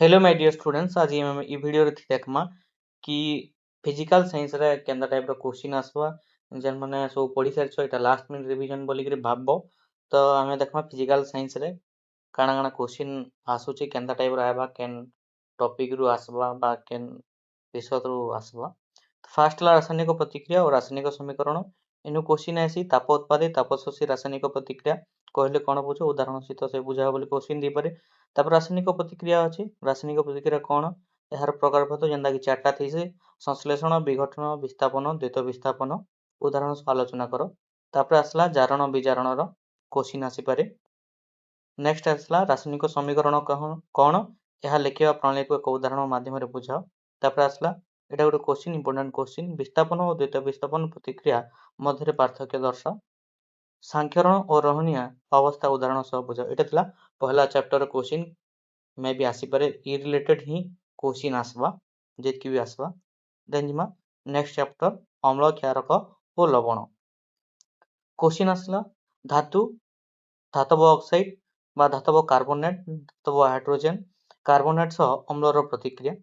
Hello my dear students, आज हम ई video रे देखमा कि फिजिकल साइंस रे केंदा टाइप रो क्वेश्चन आसवा जन माने सब पढ़ी सारछो एटा लास्ट मिनिट रिवीजन बोली के भाबबो। तो हमें देखमा फिजिकल साइंस रे काना काना क्वेश्चन आसुची केंदा टाइप रो आबा केन टॉपिक रु आसवा बा केन विषय रु आसवा। फास्ट ला रासायनिक प्रतिक्रिया और रासायनिक समीकरण एनु क्वेश्चन आसी ताप उत्पादी ताप शोषी रासायनिक प्रतिक्रिया कहले कोन बुझो उदाहरण सहित से बुझा बोली क्वेश्चन दी पारे। तापर रासायनिक प्रतिक्रिया अछि रासायनिक प्रतिक्रिया कोन एहार प्रकार भतो जेंदा कि चारटा थैसे संश्लेषण विघटन विस्थापन द्वैत विस्थापन उदाहरण से आलोचना करो। तापर आसला जारण विजारण रो क्वेश्चन आसी पारे। नेक्स्ट आसला रासायनिक समीकरण कोन एहा लिखिबा प्रणाली को एक उदाहरण माध्यम रे बुझाओ। तापर आसला एटा गोटे क्वेश्चन इंपोर्टेंट क्वेश्चन विस्थापन और द्वैत विस्थापन प्रतिक्रिया मध्य पार्थक्य दर्शाओ। सांख्यरण और रहनिया अवस्था उदाहरण सह बुझाओ। एटा थिला पहला चैप्टर क्वेश्चन मे भी आसी पारे ई रिलेटेड ही क्वेश्चन आसवा जेतकी भी आसवा। देन जिमा नेक्स्ट चैप्टर अम्ल क्षारक और लवण क्वेश्चन आसला धातु धातव ऑक्साइड बा धातव कार्बोनेट धातव हाइड्रोजन कार्बोनेट सह अम्ल रो प्रतिक्रिया।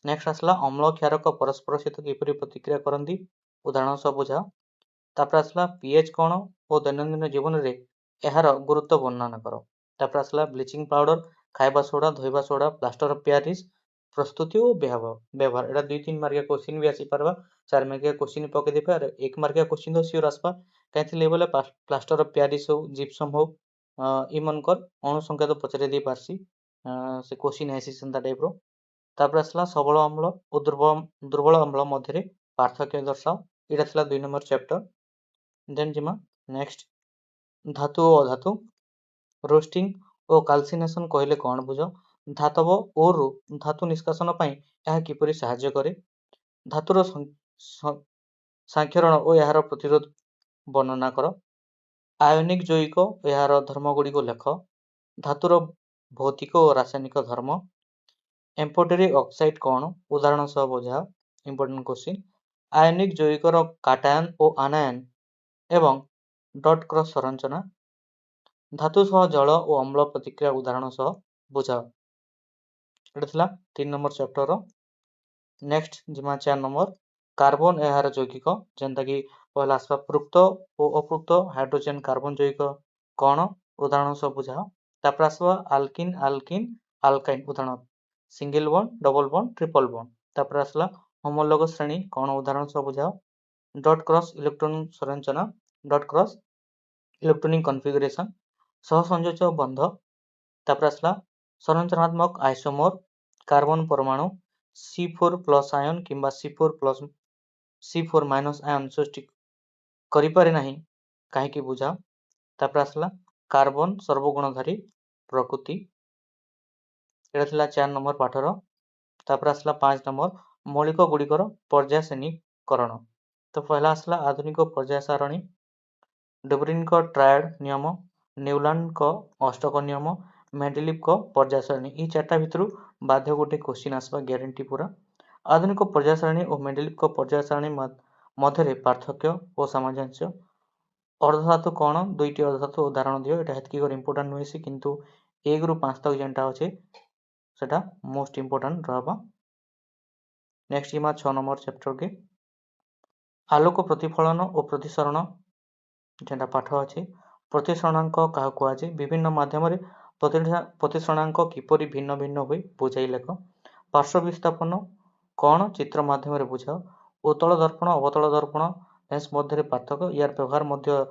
नेक्स्ट आसला अम्ल क्षारक परस्पर सहित किपरि प्रतिक्रिया करंती उदाहरण सह बुझाओ। तापर आसला पीएच कोन और दैनंदिन जीवन रे एहार गुरुत्व वर्णन करो। तापर आसला ब्लीचिंग पाउडर खाइबा सोडा धोइबा सोडा प्लास्टर ऑफ पेरिस प्रस्तुति और व्यवहार एटा 2-3 मार्किया क्वेश्चन भी आसी परबा 4 मार्किया क्वेश्चन पके दे पारे 1 मार्किया क्वेश्चन तो श्योर आसपा कैथि लेवल प्लास्टर ऑफ पेरिस हो जिप्सम हो इमन कर अणु संख्या तो पचरे दे पारसी से क्वेश्चन आसी संता टाइप रो। तापर आसला सबल अम्ल और दुर्बल अम्ल मध्य पार्थक्य दर्शाओ एटा थिला 2 नंबर चैप्टर। देन जिमा नेक्स्ट धातु और अधातु रोस्टिंग और कैल्सिनेशन कहले कोन बुझो धातव और धातु निष्कासन पई एहा किपरि सहाय्य करे धातुर सांख्यरण और एहार प्रतिरोध वर्णना करो आयोनिक जैविक एहार धर्म गुडी को लेख धातुर भौतिक और रासायनिक धर्म एम्फोटेरिक ऑक्साइड कोन उदाहरण सह बुझाओ। इंपोर्टेंट क्वेश्चन आयोनिक जैविक रो काटायन और आनायन एवं डॉट क्रॉस संरचना धातु सह जल और अम्ल प्रतिक्रिया उदाहरण सह बुझाओ। एटा थिला 3 नंबर चैप्टर रो। नेक्स्ट जिमा 4 नंबर कार्बन एहार जैविक जेंता कि पहला आसवा पृक्त और अपृक्त हाइड्रोजन कार्बन जैविक कोन उदाहरण सह बुझाओ। तापर आसवा अल्किन अल्किन अल्काइन उदाहरण single bond double bond triple bond. तापर आसला होमोलॉग श्रेणी कोन उदाहरण सह बुझाओ। डॉट क्रॉस इलेक्ट्रॉन संरचना डॉट क्रॉस इलेक्ट्रॉनिक कॉन्फ़िगरेशन सहसंयोजक बंध। तापर आसला संरचनात्मक आइसोमर कार्बन परमाणु C4+ आयन किंबा C4- आयन सृष्टि करि पारे नाही काहे कि बुझाओ। तापर आसला कार्बन सर्वगुणधारी प्रकृति एटा थिला 4 नंबर पाठर। तापर आसला 5 नंबर मौलिक गुडिकर पर्याय श्रेणीकरण। तो पहला आसला आधुनिक पर्याय सारणी डुब्रिन को ट्रायड नियम न्यूलैंड को अष्टक नियम मेंडेलीव को पर्याय सारणी ई चारटा भितरु बाध्य गोटे क्वेश्चन आसबा ग्यारंटी पूरा। आधुनिक पर्याय सारणी और मेंडेलीव को पर्याय सारणी मध्य पार्थक्य और सामंजस्य अर्धधातु कोन दुईटी अर्धधातु उदाहरण दियो एटा हेतकी कर इंपोर्टेंट नोइसी किंतु 1 रु 5 तक जेंटा अछि सेटा मोस्ट इंपोर्टेंट रहबा। नेक्स्ट इमा 6 नंबर चैप्टर के आलोक प्रतिफलन और प्रतिसरण जेंटा पाठ अछि प्रतिसरणांक काहा को अछि विभिन्न माध्यम रे प्रतिसरणांक किपरि भिन्न भिन्न होई बुझाई लेख पार्श्व विस्थापन कोन चित्र माध्यम रे बुझाओ उत्तल दर्पण अवतल दर्पण लेंस मध्य पार्थक्य यार व्यवहार मध्य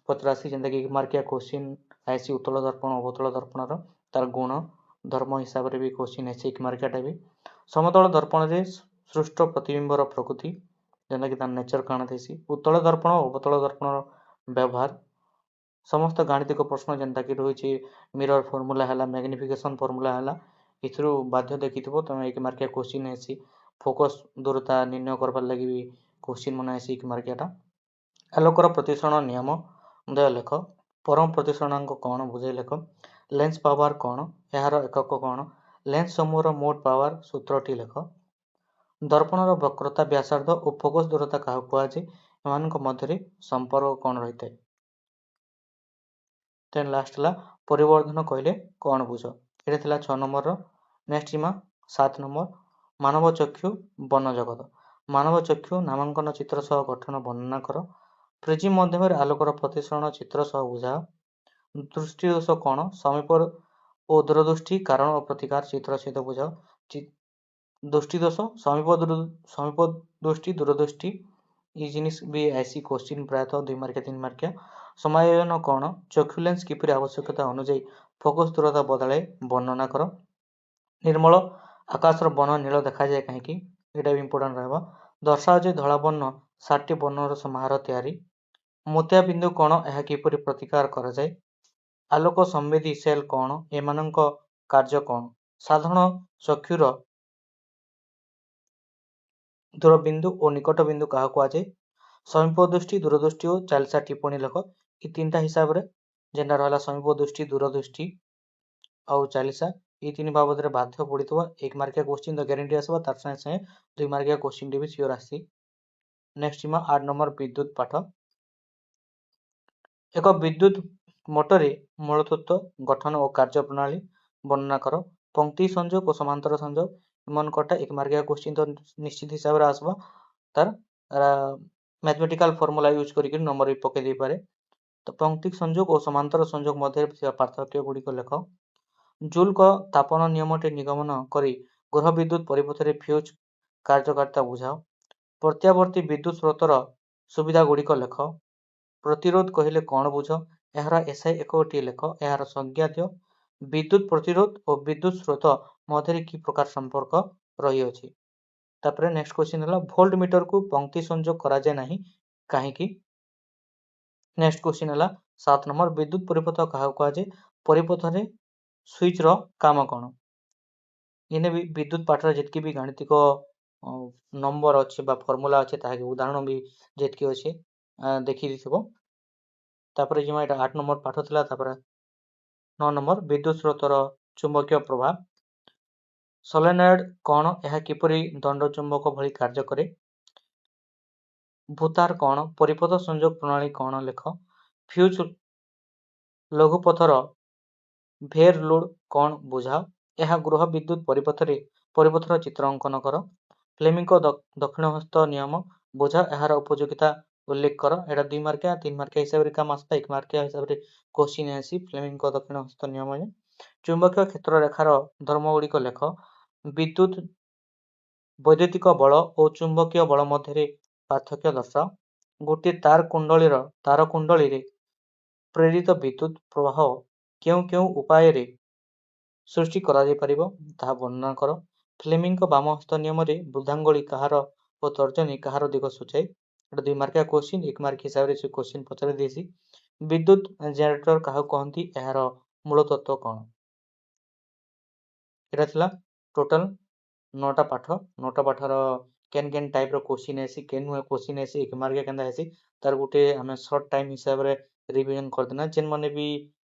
पत्रासी जेंता कि मार्किया क्वेश्चन आइसी उत्तल दर्पण अवतल दर्पण रो तार गुण धर्म हिसाब रे भी क्वेश्चन आइसी एक मार्कियाटा भी समतल दर्पण रे सृष्ट प्रतिबिंब रो प्रकृति जेंता कि तार नेचर काना थैसी उत्तल दर्पण अवतल दर्पण रो व्यवहार समस्त गाणितिक प्रश्न जेंता कि रहिछि मिरर फार्मूला हला मैग्निफिकेशन फार्मूला हला इथरु बाध्य देखिथिबो तमे एक मार्किया क्वेश्चन आइसी फोकस दूरता निर्णय करबार लागि भी क्वेश्चन मन आइसी एक मार्कियाटा आलोकर प्रतिसरण नियम दय लेख परम प्रतिसरणांक कोन बुझाई लेख लेंस पावर कोन एहार एकक कोन लेंस समूहर मोट पावर सूत्रटी लेख दर्पणर वक्रता व्यासार्ध और फोकस दूरता काहा कुआ जे एमानक मध्य संपर्क कोन रहिते। देन लास्ट ला परिवर्धन कहले कोन बुझो एटा थिला 6 नंबर रो नेक्स्ट जिमा 7 नंबर मानव चक्षु बन जगत मानव चक्षु नामांकन चित्र सह गठन वर्णना कर प्रिज्म माध्यम आलोकर प्रतिसरण चित्र सह बुझाओ दृष्टि दोष कौन समीप और दूरदृष्टि कारण और प्रतिकार चित्र सहित बुझाओ दृष्टि दोष समीप दृष्टि दूरदृष्टि ये जिनिस भी ऐसी क्वेश्चन प्रायतः 2 मार्किया 3 मार्किया समायोजन कौन चक्षु लेंस किपरि आवश्यकता अनुଯାयी फोकस दूरता बदले वर्णना कर निर्मल आकाशर बन नील देखा जाए कहीं यहाँ भी इंपोर्टाट रहा दर्शाओ जे धला बर्ण 7टी वर्णर समाहार तैयारी मोतिया बिंदु कौन यह किपरि प्रतिकार करा जाए आलोक संवेदी सेल कौन एमानंक कार्य कौन साधारण चक्षुर दूरबिंदु और निकट बिंदु क्या कहुए समीप दृष्टि दूरदृष्टि और 40 टिप्पणी लेख ये 3टा हिसाब से जेनटा रहा समीप दृष्टि दूरदृष्टि और 40 ये 3 बाबद बाध्य पड़ता 1 मार्किया क्वेश्चन तो ग्यारंटी आसवा तार संगे संगे 2 मार्किया क्वेश्चन भी सियोर आसी नेक्स्ट जिमा 8 नंबर विद्युत पाठ एक विद्युत मोटर मूल तत्व गठन और कार्य प्रणाली वर्णना कर पंक्ति संयोग और समांतर संयोग मन कटा 1 मार्किया क्वेश्चन तो निश्चित हिसाब से आसवा तार मैथमेटिकल फॉर्मूला यूज करके नंबर भी पकई दे पारे तो पंक्ति संयोग और समांतर संयोग मध्य पार्थक्य गुड़िक लेख जूल का तापन नियमटे निगमन करी गृह विद्युत परिपथ में फ्यूज कार्यकारिता बुझाओ प्रत्यावर्ती विद्युत स्रोतर सुविधा गुड़िक लेख प्रतिरोध कहले कौन बुझ यार एसआई एक लेख यार संज्ञा दियो विद्युत प्रतिरोध और विद्युत स्रोत मध्य कि प्रकार संपर्क रही अछि तापर नेक्स्ट क्वेश्चन है भोल्ट मीटर को पंक्ति संयोग करा जाए नहीं कहीं नेक्स्ट क्वेश्चन है 7 नंबर विद्युत परिपथ क्या कहुए परिपथ में स्विच रो काम कौन इन्हें भी विद्युत पाठर जितकी भी गाणितिक नंबर अच्छे फॉर्मूला अच्छे ताकि उदाहरण भी जितकी अच्छे देखी तापर जिमा 8 नंबर पाठ थिला तापर 9 नंबर विद्युत स्रोतर चुंबकीय प्रभाव सोलेनॉइड कौन यह किपरि दंड चुंबक भली कार्य करे भूतार कौन परिपथ संयोग प्रणाली कौन लेख फ्यूज लघुपथर भेर लोड कौन बुझाओ यह गृह विद्युत परिपथर चित्र अंकन कर फ्लेमिंग दक्षिण हस्त नियम बुझाओ यार उपयोगिता उल्लेख कर एटा 2 मार्किया 3 मार्किया हिसाब से काम आसता 1 मार्किया हिसाब से क्वेश्चन आसी फ्लेमिंग दक्षिण हस्त नियम चुंबकीय क्षेत्र रेखार धर्म गुड़िक लेख विद्युत वैद्युतिक बल और चुंबकीय बल मध्य पार्थक्य दर्शाओ गोटे तार कुंडली प्रेरित विद्युत प्रवाह क्यों क्यों उपाय सृष्टि करा जाय परिबो ताहा वर्णना कर फ्लेमिंग बाम हस्त नियम बुधांगुली कहार और तर्जनी कहार दिग सूचाए 2 मार्किया क्वेश्चन 1 मार्क हिसाब से क्वेश्चन पचार देसी विद्युत जनरेटर क्या कहती यार मूल तत्व कौन यहाँ टोटल 9टा पाठर केन केन टाइप क्वेश्चन आसी केन क्वेश्चन आसी 1 मार्किया केनता आसी तार गोटे आम सर्ट टाइम हिसाब से रिविजन करदेना जेन मैंने भी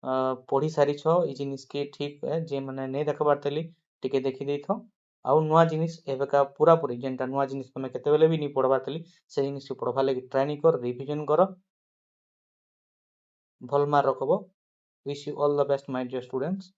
पढ़ी सारी ये जिनिस की ठीक जे मैंने नहीं देख पार्ली टिके देखी दे था आउ नुआ जिनिस एवेका पूरा पूरी जेनटा नुआ जिनिस तुम केतेबेले भी नहीं पढ़ पार्ली से जिनिस पढ़वा लगी ट्राई नहीं कर रिविजन कर भल मार्क रखब wish you all the best my dear students.